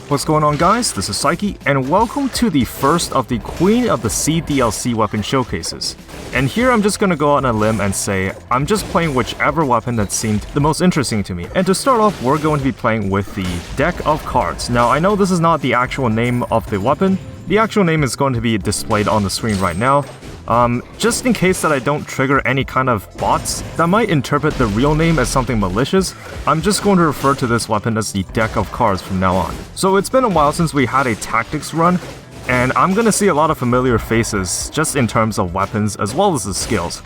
What's going on, guys? This is Pseychie, and welcome to the first of the Queen of the Sea DLC weapon showcases. And here I'm just gonna go out on a limb and say, I'm just playing whichever weapon that seemed the most interesting to me. And to start off, we're going to be playing with the deck of cards. Now, I know this is not the actual name of the weapon. The actual name is going to be displayed on the screen right now. Just in case that I don't trigger any kind of bots that might interpret the real name as something malicious, I'm just going to refer to this weapon as the deck of cards from now on. So it's been a while since we had a tactics run, and I'm gonna see a lot of familiar faces just in terms of weapons as well as the skills.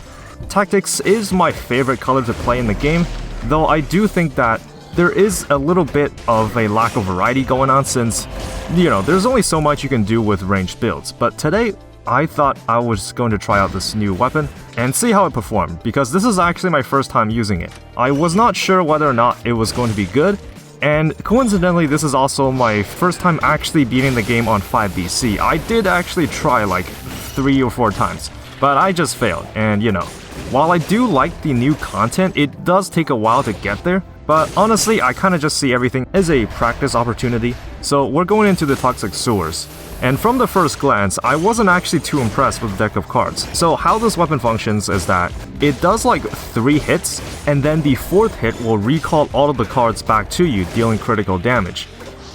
Tactics is my favorite color to play in the game, though I do think that there is a little bit of a lack of variety going on since, there's only so much you can do with ranged builds. But today, I thought I was going to try out this new weapon and see how it performed, because this is actually my first time using it. I was not sure whether or not it was going to be good, and coincidentally this is also my first time actually beating the game on 5BC. I did actually try like 3 or 4 times, but I just failed, and while I do like the new content, it does take a while to get there. But honestly, I kinda just see everything as a practice opportunity, so we're going into the toxic sewers. And from the first glance, I wasn't actually too impressed with the deck of cards. So how this weapon functions is that it does like 3 hits, and then the 4th hit will recall all of the cards back to you, dealing critical damage.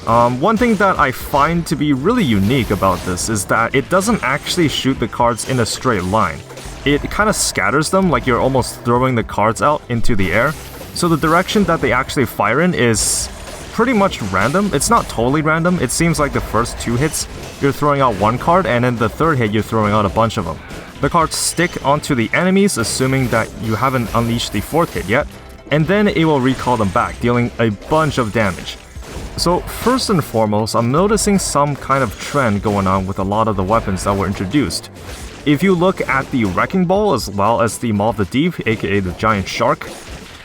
One thing that I find to be really unique about this is that it doesn't actually shoot the cards in a straight line. It kind of scatters them like you're almost throwing the cards out into the air. So the direction that they actually fire in is pretty much random. It's not totally random. It seems like the first 2 hits you're throwing out 1 card, and then the 3rd hit you're throwing out a bunch of them. The cards stick onto the enemies, assuming that you haven't unleashed the 4th hit yet, and then it will recall them back, dealing a bunch of damage. So first and foremost, I'm noticing some kind of trend going on with a lot of the weapons that were introduced. If you look at the Wrecking Ball as well as the Maw of the Deep, aka the Giant Shark,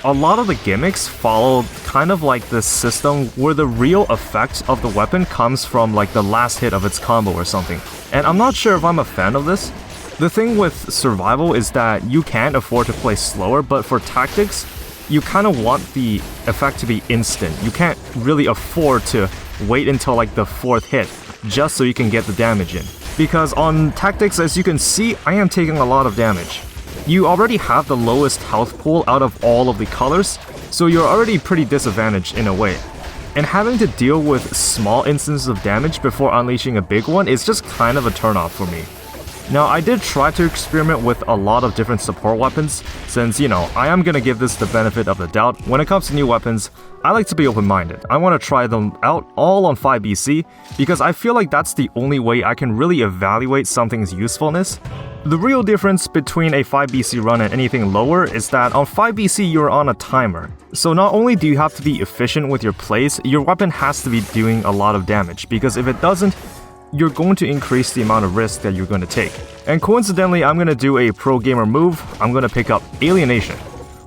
a lot of the gimmicks follow kind of like this system where the real effect of the weapon comes from like the last hit of its combo or something. And I'm not sure if I'm a fan of this. The thing with survival is that you can't afford to play slower, but for tactics, you kind of want the effect to be instant. You can't really afford to wait until like the 4th hit just so you can get the damage in. Because on tactics, as you can see, I am taking a lot of damage. You already have the lowest health pool out of all of the colors, so you're already pretty disadvantaged in a way. And having to deal with small instances of damage before unleashing a big one is just kind of a turnoff for me. Now, I did try to experiment with a lot of different support weapons, since, I am gonna give this the benefit of the doubt. When it comes to new weapons, I like to be open-minded. I want to try them out all on 5BC, because I feel like that's the only way I can really evaluate something's usefulness. The real difference between a 5BC run and anything lower is that on 5BC you're on a timer. So not only do you have to be efficient with your plays, your weapon has to be doing a lot of damage, because if it doesn't, you're going to increase the amount of risk that you're going to take. And coincidentally, I'm going to do a pro gamer move. I'm going to pick up Alienation,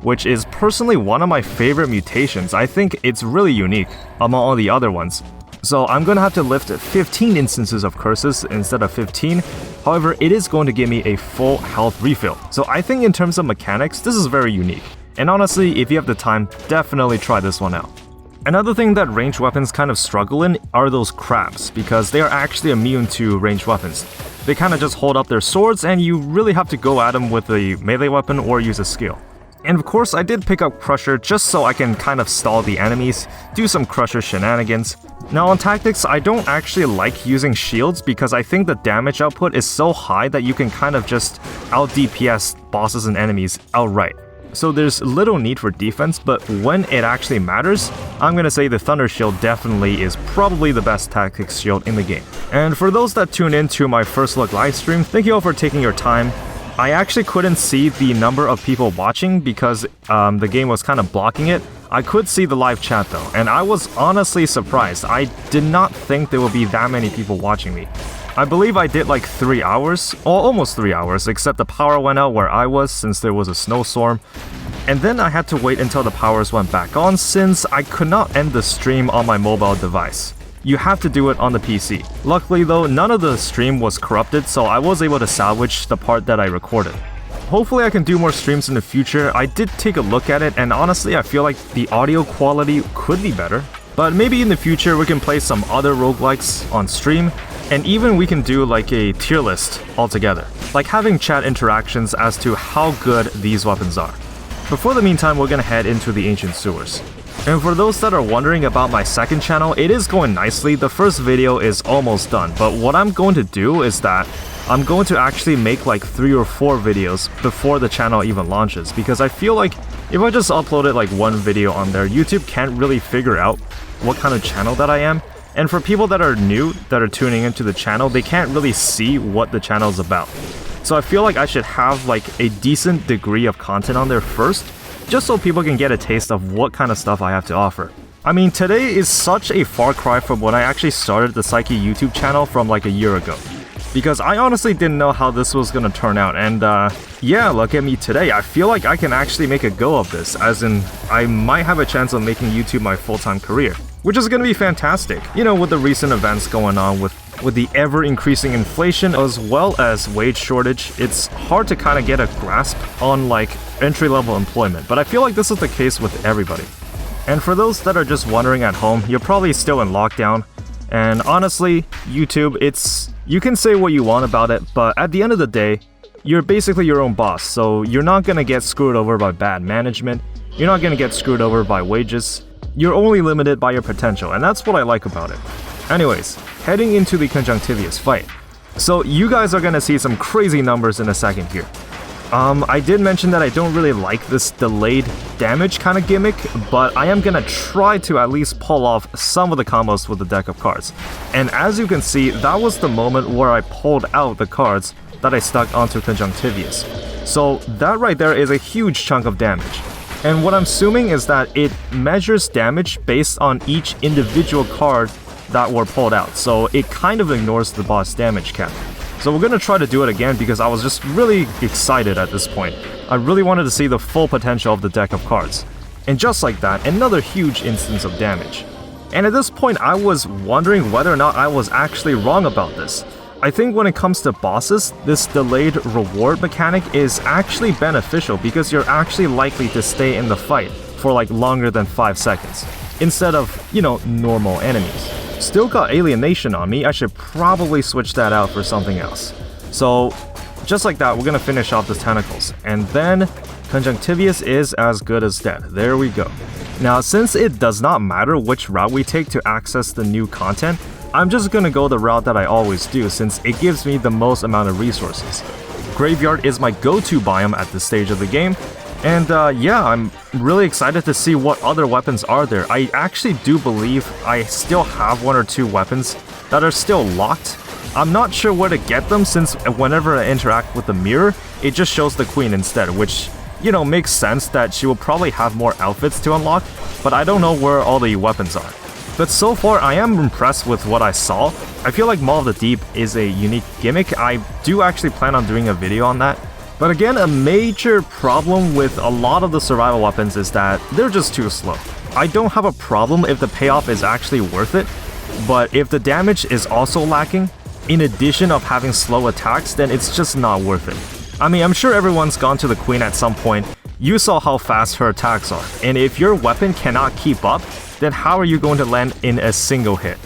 which is personally one of my favorite mutations. I think it's really unique among all the other ones. So I'm going to have to lift 15 instances of curses instead of 15. However, it is going to give me a full health refill. So I think in terms of mechanics, this is very unique. And honestly, if you have the time, definitely try this one out. Another thing that ranged weapons kind of struggle in are those crabs, because they are actually immune to ranged weapons. They kind of just hold up their swords, and you really have to go at them with a melee weapon or use a skill. And of course, I did pick up Crusher just so I can kind of stall the enemies, do some Crusher shenanigans. Now on tactics, I don't actually like using shields because I think the damage output is so high that you can kind of just out DPS bosses and enemies outright. So there's little need for defense, but when it actually matters, I'm gonna say the Thunder Shield definitely is probably the best tactics shield in the game. And for those that tune in to my first look livestream, thank you all for taking your time. I actually couldn't see the number of people watching because the game was kind of blocking it. I could see the live chat though, and I was honestly surprised. I did not think there would be that many people watching me. I believe I did like 3 hours, or almost 3 hours, except the power went out where I was since there was a snowstorm. And then I had to wait until the powers went back on since I could not end the stream on my mobile device. You have to do it on the PC. Luckily though, none of the stream was corrupted, so I was able to salvage the part that I recorded. Hopefully I can do more streams in the future. I did take a look at it, and honestly I feel like the audio quality could be better. But maybe in the future we can play some other roguelikes on stream, and even we can do like a tier list altogether, like having chat interactions as to how good these weapons are. But for the meantime, we're gonna head into the ancient sewers. And for those that are wondering about my second channel, it is going nicely. The first video is almost done, but what I'm going to do is that I'm going to actually make like 3 or 4 videos before the channel even launches, because I feel like if I just uploaded like one video on there, YouTube can't really figure out what kind of channel that I am. And for people that are new, that are tuning into the channel, they can't really see what the channel is about. So I feel like I should have like a decent degree of content on there first, just so people can get a taste of what kind of stuff I have to offer. I mean, today is such a far cry from when I actually started the Pseychie YouTube channel from like a year ago, because I honestly didn't know how this was gonna turn out, and yeah, look at me today. I feel like I can actually make a go of this, as in, I might have a chance of making YouTube my full-time career, which is gonna be fantastic. You know, with the recent events going on with the ever-increasing inflation as well as wage shortage, it's hard to kind of get a grasp on like entry-level employment, but I feel like this is the case with everybody. And for those that are just wondering at home, you're probably still in lockdown, and honestly, YouTube, you can say what you want about it, but at the end of the day, you're basically your own boss, so you're not gonna get screwed over by bad management, you're not gonna get screwed over by wages, you're only limited by your potential, and that's what I like about it. Anyways, heading into the conjunctivious fight. So you guys are gonna see some crazy numbers in a second here. I did mention that I don't really like this delayed damage kind of gimmick, but I am gonna try to at least pull off some of the combos with the deck of cards. And as you can see, that was the moment where I pulled out the cards that I stuck onto conjunctivious. So that right there is a huge chunk of damage. And what I'm assuming is that it measures damage based on each individual card that were pulled out, so it kind of ignores the boss damage cap. So we're gonna try to do it again because I was just really excited at this point. I really wanted to see the full potential of the deck of cards. And just like that, another huge instance of damage. And at this point I was wondering whether or not I was actually wrong about this. I think when it comes to bosses, this delayed reward mechanic is actually beneficial because you're actually likely to stay in the fight for like longer than 5 seconds, instead of, you know, normal enemies. Still got alienation on me, I should probably switch that out for something else. So, just like that, we're gonna finish off the tentacles, and then conjunctivious is as good as dead. There we go. Now, since it does not matter which route we take to access the new content, I'm just gonna go the route that I always do since it gives me the most amount of resources. Graveyard is my go-to biome at this stage of the game, and yeah, I'm really excited to see what other weapons are there. I actually do believe I still have 1 or 2 weapons that are still locked. I'm not sure where to get them since whenever I interact with the mirror, it just shows the queen instead, which, you know, makes sense that she will probably have more outfits to unlock, but I don't know where all the weapons are. But so far, I am impressed with what I saw. I feel like Maw of the Deep is a unique gimmick. I do actually plan on doing a video on that. But again, a major problem with a lot of the survival weapons is that they're just too slow. I don't have a problem if the payoff is actually worth it, but if the damage is also lacking, in addition of having slow attacks, then it's just not worth it. I mean, I'm sure everyone's gone to the queen at some point. You saw how fast her attacks are, and if your weapon cannot keep up, then how are you going to land in a single hit?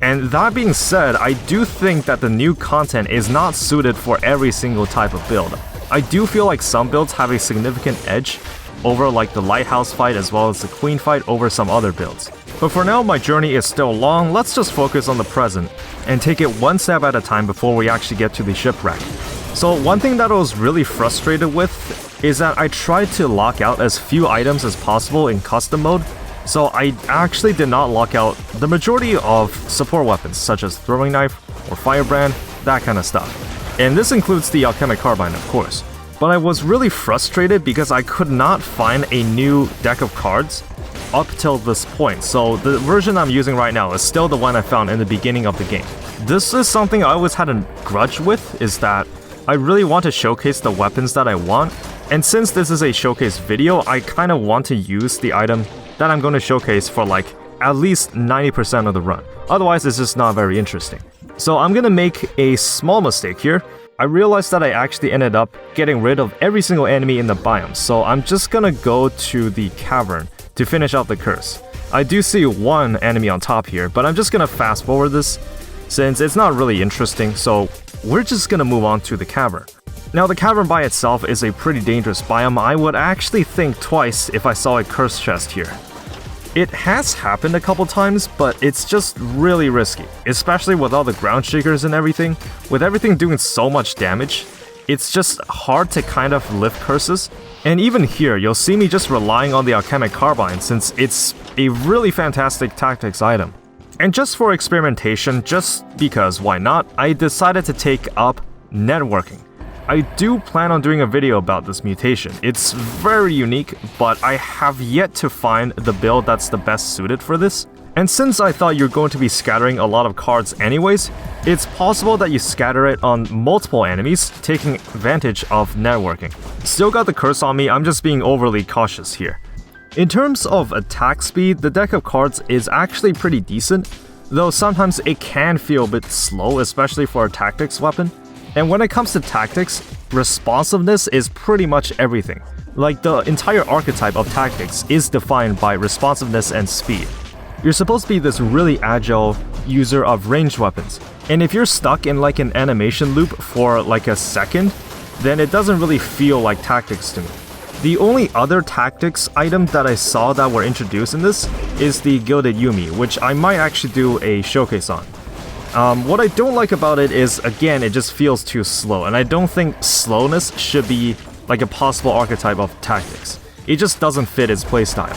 And that being said, I do think that the new content is not suited for every single type of build. I do feel like some builds have a significant edge over like the Lighthouse fight as well as the Queen fight over some other builds. But for now, my journey is still long. Let's just focus on the present and take it one step at a time before we actually get to the shipwreck. So one thing that I was really frustrated with is that I tried to lock out as few items as possible in custom mode, so I actually did not lock out the majority of support weapons such as throwing knife or firebrand, that kind of stuff. And this includes the alchemic carbine, of course. But I was really frustrated because I could not find a new deck of cards up till this point, so the version I'm using right now is still the one I found in the beginning of the game. This is something I always had a grudge with, is that I really want to showcase the weapons that I want, and since this is a showcase video, I kind of want to use the item that I'm going to showcase for like at least 90% of the run. Otherwise, it's just not very interesting. So I'm gonna make a small mistake here. I realized that I actually ended up getting rid of every single enemy in the biome, so I'm just gonna go to the Cavern to finish out the curse. I do see one enemy on top here, but I'm just gonna fast forward this since it's not really interesting, so we're just gonna move on to the cavern. Now the cavern by itself is a pretty dangerous biome. I would actually think twice if I saw a cursed chest here. It has happened a couple times, but it's just really risky, especially with all the ground shakers and everything. With everything doing so much damage, it's just hard to kind of lift curses. And even here, you'll see me just relying on the alchemic carbine since it's a really fantastic tactics item. And just for experimentation, just because why not, I decided to take up networking. I do plan on doing a video about this mutation. It's very unique, but I have yet to find the build that's the best suited for this. And since I thought you're going to be scattering a lot of cards anyways, it's possible that you scatter it on multiple enemies, taking advantage of networking. Still got the curse on me, I'm just being overly cautious here. In terms of attack speed, the deck of cards is actually pretty decent, though sometimes it can feel a bit slow, especially for a tactics weapon. And when it comes to tactics, responsiveness is pretty much everything. Like the entire archetype of tactics is defined by responsiveness and speed. You're supposed to be this really agile user of ranged weapons, and if you're stuck in like an animation loop for like a second, then it doesn't really feel like tactics to me. The only other tactics item that I saw that were introduced in this is the Gilded Yumi, which I might actually do a showcase on. What I don't like about it is, again, it just feels too slow, and I don't think slowness should be like a possible archetype of tactics. It just doesn't fit its playstyle.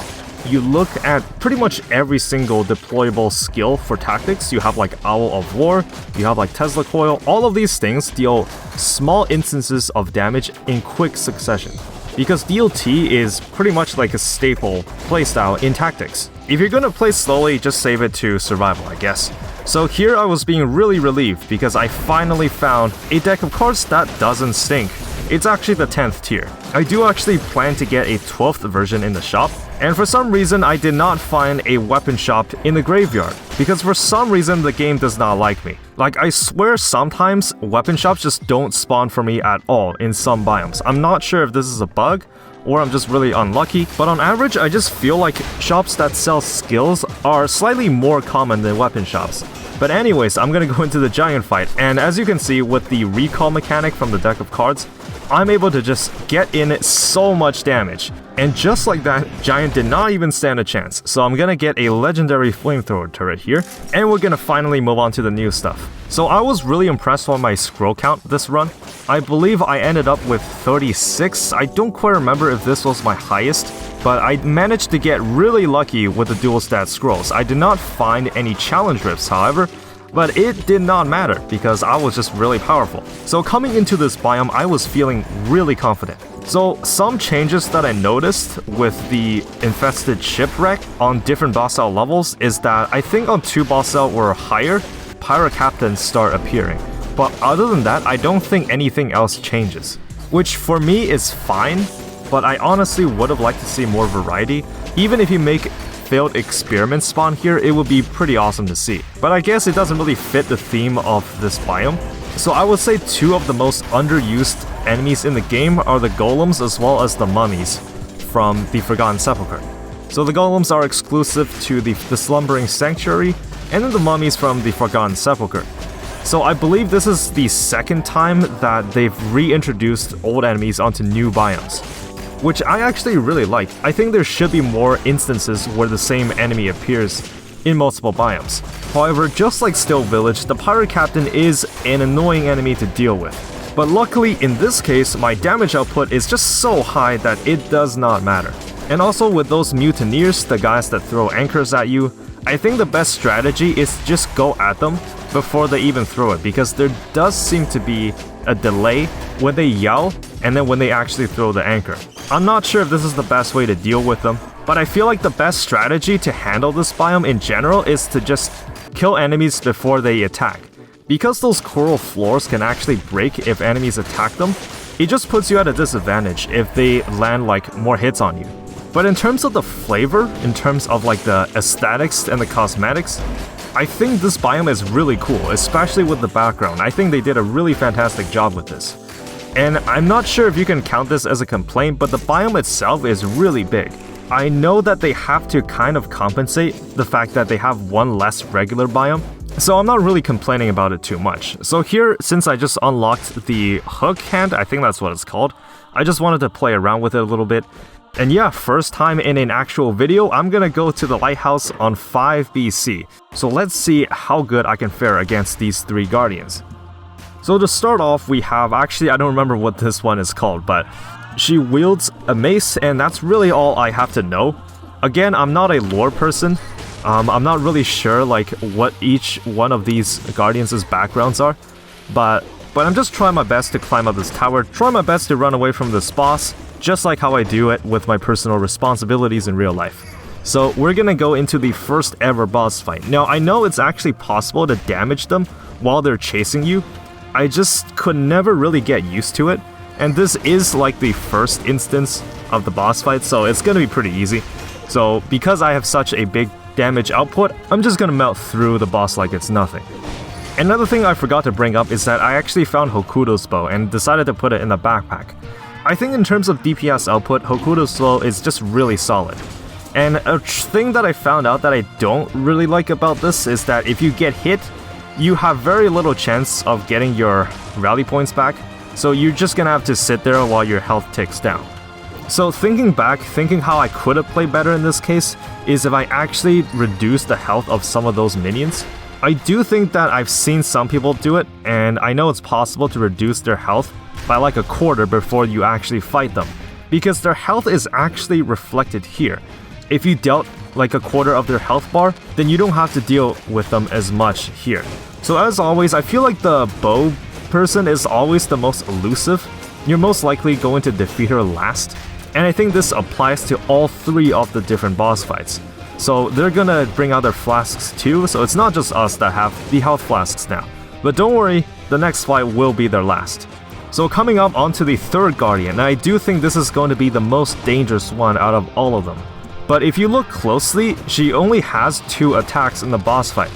You look at pretty much every single deployable skill for tactics. You have like Owl of War, you have like Tesla Coil, all of these things deal small instances of damage in quick succession. Because DLT is pretty much like a staple playstyle in tactics. If you're gonna play slowly, just save it to survival, I guess. So here I was being really relieved because I finally found a deck of cards that doesn't stink. It's actually the 10th tier. I do actually plan to get a 12th version in the shop, and for some reason I did not find a weapon shop in the graveyard, because for some reason the game does not like me. Like, I swear sometimes weapon shops just don't spawn for me at all in some biomes. I'm not sure if this is a bug, or I'm just really unlucky, but on average I just feel like shops that sell skills are slightly more common than weapon shops. But anyways, I'm gonna go into the giant fight, and as you can see with the recall mechanic from the deck of cards, I'm able to just get in so much damage. And just like that, Giant did not even stand a chance, so I'm gonna get a legendary flamethrower turret here, and we're gonna finally move on to the new stuff. So I was really impressed on my scroll count this run. I believe I ended up with 36, I don't quite remember if this was my highest, but I managed to get really lucky with the dual stat scrolls. I did not find any challenge rifts, however, but it did not matter because I was just really powerful. So coming into this biome, I was feeling really confident. So some changes that I noticed with the Infested Shipwreck on different boss cell levels is that I think on 2 boss cell or higher, Pirate Captains start appearing. But other than that, I don't think anything else changes. Which for me is fine, but I honestly would have liked to see more variety. Even if you make failed experiments spawn here, it would be pretty awesome to see. But I guess it doesn't really fit the theme of this biome. So I would say 2 of the most underused enemies in the game are the golems as well as the mummies from the Forgotten Sepulchre. So the golems are exclusive to the Slumbering Sanctuary, and then the mummies from the Forgotten Sepulchre. So I believe this is the second time that they've reintroduced old enemies onto new biomes, which I actually really like. I think there should be more instances where the same enemy appears in multiple biomes. However, just like Still Village, the Pirate Captain is an annoying enemy to deal with. But luckily, in this case, my damage output is just so high that it does not matter. And also with those mutineers, the guys that throw anchors at you, I think the best strategy is just go at them before they even throw it, because there does seem to be a delay when they yell and then when they actually throw the anchor. I'm not sure if this is the best way to deal with them, but I feel like the best strategy to handle this biome in general is to just kill enemies before they attack. Because those coral floors can actually break if enemies attack them, it just puts you at a disadvantage if they land like more hits on you. But in terms of the flavor, in terms of like the aesthetics and the cosmetics, I think this biome is really cool, especially with the background. I think they did a really fantastic job with this. And I'm not sure if you can count this as a complaint, but the biome itself is really big. I know that they have to kind of compensate the fact that they have one less regular biome, so I'm not really complaining about it too much. So here, since I just unlocked the hook hand, I think that's what it's called, I just wanted to play around with it a little bit. And yeah, first time in an actual video, I'm gonna go to the Lighthouse on 5 BC. So let's see how good I can fare against these 3 Guardians. So to start off, we have, actually I don't remember what this one is called, but she wields a mace, and that's really all I have to know. Again, I'm not a lore person. I'm not really sure like what each one of these Guardians' backgrounds are, but I'm just trying my best to climb up this tower, try my best to run away from this boss, just like how I do it with my personal responsibilities in real life. So we're gonna go into the first ever boss fight. Now I know it's actually possible to damage them while they're chasing you. I just could never really get used to it, and this is like the first instance of the boss fight, so it's gonna be pretty easy. So because I have such a big damage output, I'm just gonna melt through the boss like it's nothing. Another thing I forgot to bring up is that I actually found Hokuto's bow and decided to put it in the backpack. I think in terms of DPS output, Hokuto's bow is just really solid. And a thing that I found out that I don't really like about this is that if you get hit, you have very little chance of getting your rally points back, so you're just gonna have to sit there while your health ticks down. So thinking back, thinking how I could have played better in this case, is if I actually reduced the health of some of those minions. I do think that I've seen some people do it, and I know it's possible to reduce their health by like a quarter before you actually fight them, because their health is actually reflected here. If you dealt like a quarter of their health bar, then you don't have to deal with them as much here. So as always, I feel like the bow person is always the most elusive. You're most likely going to defeat her last. And I think this applies to all 3 of the different boss fights. So they're gonna bring out their flasks too, so it's not just us that have the health flasks now. But don't worry, the next fight will be their last. So coming up onto the 3rd Guardian, and I do think this is going to be the most dangerous one out of all of them. But if you look closely, she only has 2 attacks in the boss fight,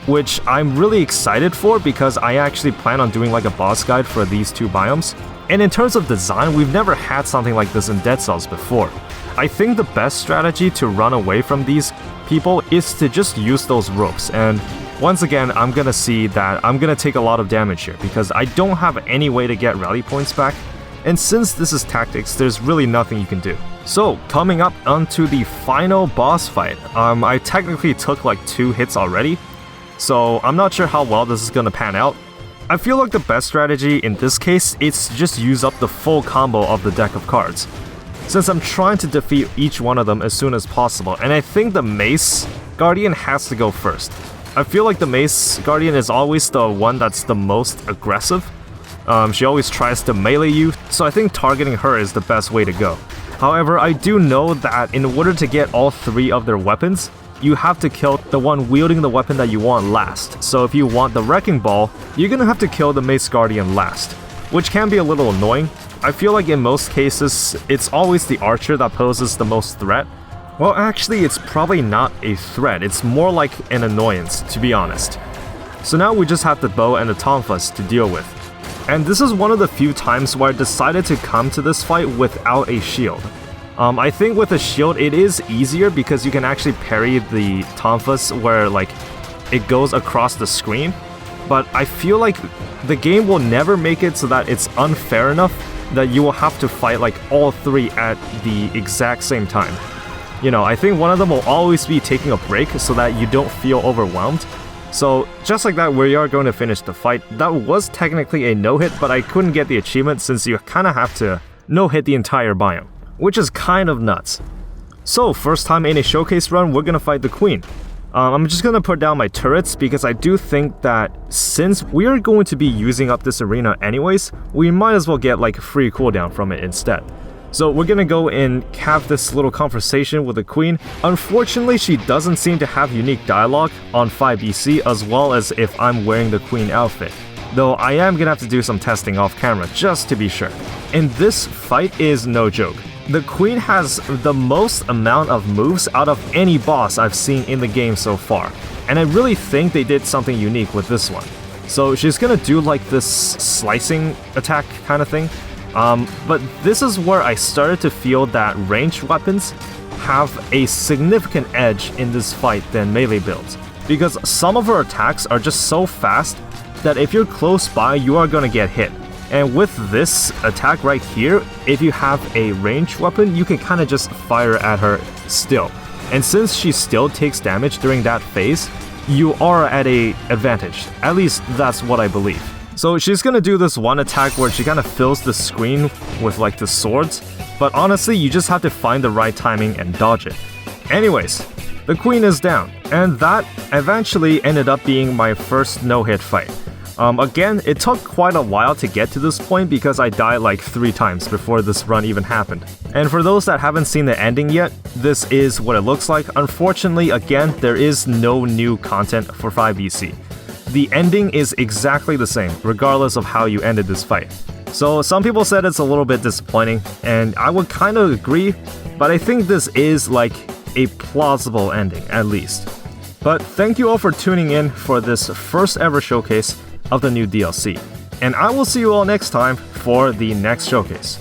which I'm really excited for because I actually plan on doing like a boss guide for these 2 biomes. And in terms of design, we've never had something like this in Dead Cells before. I think the best strategy to run away from these people is to just use those ropes, and once again, I'm gonna see that I'm gonna take a lot of damage here because I don't have any way to get rally points back, and since this is tactics, there's really nothing you can do. So, coming up onto the final boss fight, I technically took like 2 hits already, so I'm not sure how well this is gonna pan out. I feel like the best strategy in this case is to just use up the full combo of the deck of cards, since I'm trying to defeat each one of them as soon as possible, and I think the Mace Guardian has to go first. I feel like the Mace Guardian is always the one that's the most aggressive. She always tries to melee you, so I think targeting her is the best way to go. However, I do know that in order to get all 3 of their weapons, you have to kill the one wielding the weapon that you want last. So if you want the Wrecking Ball, you're gonna have to kill the Mace Guardian last, which can be a little annoying. I feel like in most cases, it's always the archer that poses the most threat. Well, actually, it's probably not a threat, it's more like an annoyance, to be honest. So now we just have the bow and the tonfas to deal with. And this is one of the few times where I decided to come to this fight without a shield. I think with a shield it is easier because you can actually parry the tonfas where like it goes across the screen, but I feel like the game will never make it so that it's unfair enough that you will have to fight like all 3 at the exact same time. You know, I think one of them will always be taking a break so that you don't feel overwhelmed. So just like that, we are going to finish the fight. That was technically a no-hit, but I couldn't get the achievement since you kind of have to no-hit the entire biome, which is kind of nuts. So first time in a showcase run, we're gonna fight the queen. I'm just gonna put down my turrets because I do think that since we are going to be using up this arena anyways, we might as well get like a free cooldown from it instead. So we're gonna go and have this little conversation with the queen. Unfortunately, she doesn't seem to have unique dialogue on 5BC as well as if I'm wearing the queen outfit. Though I am gonna have to do some testing off camera just to be sure. And this fight is no joke. The queen has the most amount of moves out of any boss I've seen in the game so far. And I really think they did something unique with this one. So she's gonna do like this slicing attack kind of thing. But this is where I started to feel that ranged weapons have a significant edge in this fight than melee builds, because some of her attacks are just so fast that if you're close by, you are gonna get hit. And with this attack right here, if you have a ranged weapon, you can kind of just fire at her still. And since she still takes damage during that phase, you are at an advantage. At least that's what I believe. So she's gonna do this one attack where she kind of fills the screen with like the swords, but honestly, you just have to find the right timing and dodge it. Anyways, the queen is down, and that eventually ended up being my first no-hit fight. Again, it took quite a while to get to this point because I died like 3 times before this run even happened. And for those that haven't seen the ending yet, this is what it looks like. Unfortunately, again, there is no new content for 5BC. The ending is exactly the same, regardless of how you ended this fight. So some people said it's a little bit disappointing, and I would kind of agree, but I think this is like a plausible ending, at least. But thank you all for tuning in for this first ever showcase of the new DLC, and I will see you all next time for the next showcase.